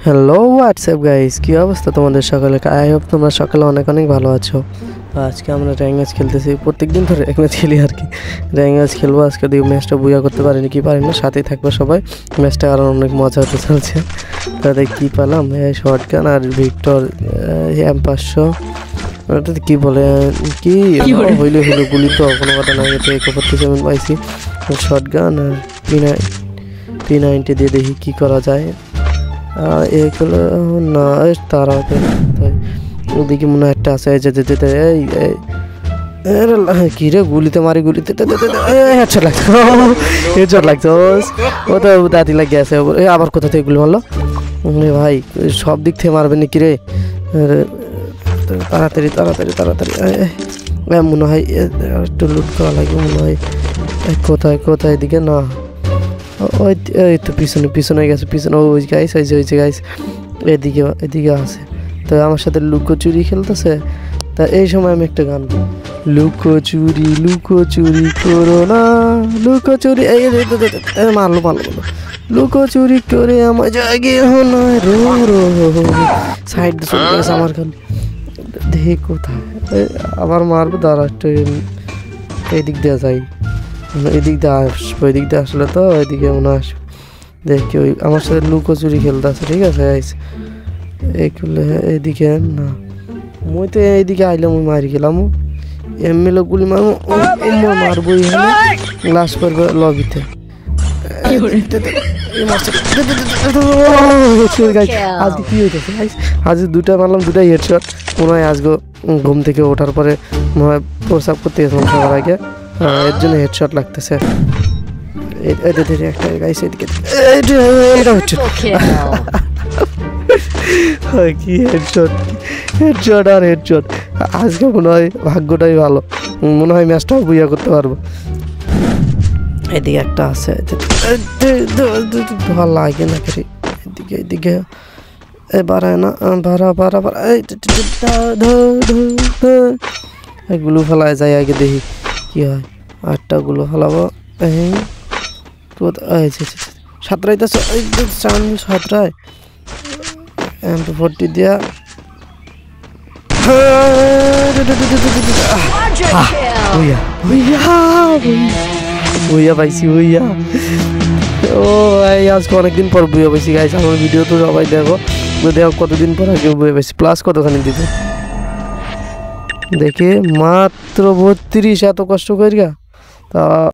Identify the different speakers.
Speaker 1: Hello WhatsApp guys, কী অবস্থা তোমাদের সকালে? আই হোপ তোমরা সকালে অনেক অনেক ভালো আছো। আজকে আমরা র্যাঙ্ক ম্যাচ খেলতেছি, প্রত্যেকদিন তো র্যাঙ্ক ম্যাচ খেলি আর কি। র্যাঙ্ক ম্যাচ খেলবো আজকে, দিয়ে ম্যাচটা বুয়া করতে পারিনি কি পারি না, সাথেই থাকবে সবাই। ম্যাচটা আরও অনেক মজা হতে চলছে। তাদের কী পেলাম, শর্ট গান আর ভিক্টর M500, ওটাতে কী বলে কি হইলে হইলো গুলি, তো কোনো কথা না। এটা AK-47 পাইছি, শর্ট গান আর P90 দিয়ে দেখি কী করা যায়। এগুলো না তারা ওদিকে মনে হয় একটা আছে, যেতে কি রে গুলিতে মারি, গুলিতে হেডশট লাগছে, হেডশট লাগছে, ও তো দাঁতি লাগিয়ে আছে। আবার কোথা থেকে গুলি মারলো ভাই? সব দিক থেকে মারবে নাকি রে? তাড়াতাড়ি তাড়াতাড়ি তাড়াতাড়ি মনে হয় একটু লুট করা লাগবে মনে হয়। কোথায় কোথায় এদিকে না, ওই এই তো পিছনে পিছনে গেছে, পিছনে ওই গাইস, ওই গাইস এদিকে আছে। তো আমার সাথে লুকোচুরি খেলতেছে। তা এই সময় আমি একটা গান, লুকোচুরি করো না, লুকোচুরি মারলো লুকোচুরি করে আমার জাগে না রো রো সাইড চলে গেছে আমার গান। দেখি কোথায় আবার মারবো, দাঁড়া একটু এই দিক দিয়ে যাই, এদিক দিয়ে আসবো, ওই দিক দিয়ে আসলে তো ওইদিকে মনে আসবো। দেখি ওই আমার সাথে লুকোচুরি খেলতে আছে, ঠিক আছে এইগুলো এইদিকে না, মুই তো এইদিকে আইলাম, মুই মারি গেলাম, এমএলএ গুলি মারবো, মারবো লাশ করবে লবিতে। আজকে কি হইতেছে, আজকে দুটা মারলাম, দুটাই হেডশট। মনে হয় আজকে ঘুম থেকে ওঠার পরে মনে হয় প্রসাব করতে গেছিলাম সবার আগে, এর জন্য হেডশট লাগতেছে। একটা গাইস এদিকে, এটা হচ্ছে কি হেডশট, হেডশট আর হেডশট। আজকে মনে হয় ভাগ্যটাই ভালো, মনে হয় ম্যাচটাও বুইয়া করতে পারবো। এদিকে একটা আছে, ভালো লাগে না রে, এদিকে এদিকে বাড়ায় না, বাড়া এগুলো ফেলায় যায় আগে, দেখি কি হয়। আটটা গুলো ফেলাবো, সাঁতরাইতেছে, সাঁতরায় MP40 দিয়া বুইয়া পাইছি, বুইয়া। ও ভাই আজকে অনেকদিন পর বুইয়া পাইছি গাইস। আমার ভিডিও তো সবাই দেখো, কতদিন পর আগে বুইয়া পাইছি। প্লাস কতখানি দিতে দেখে মাত্র 32, এত কষ্ট করি তা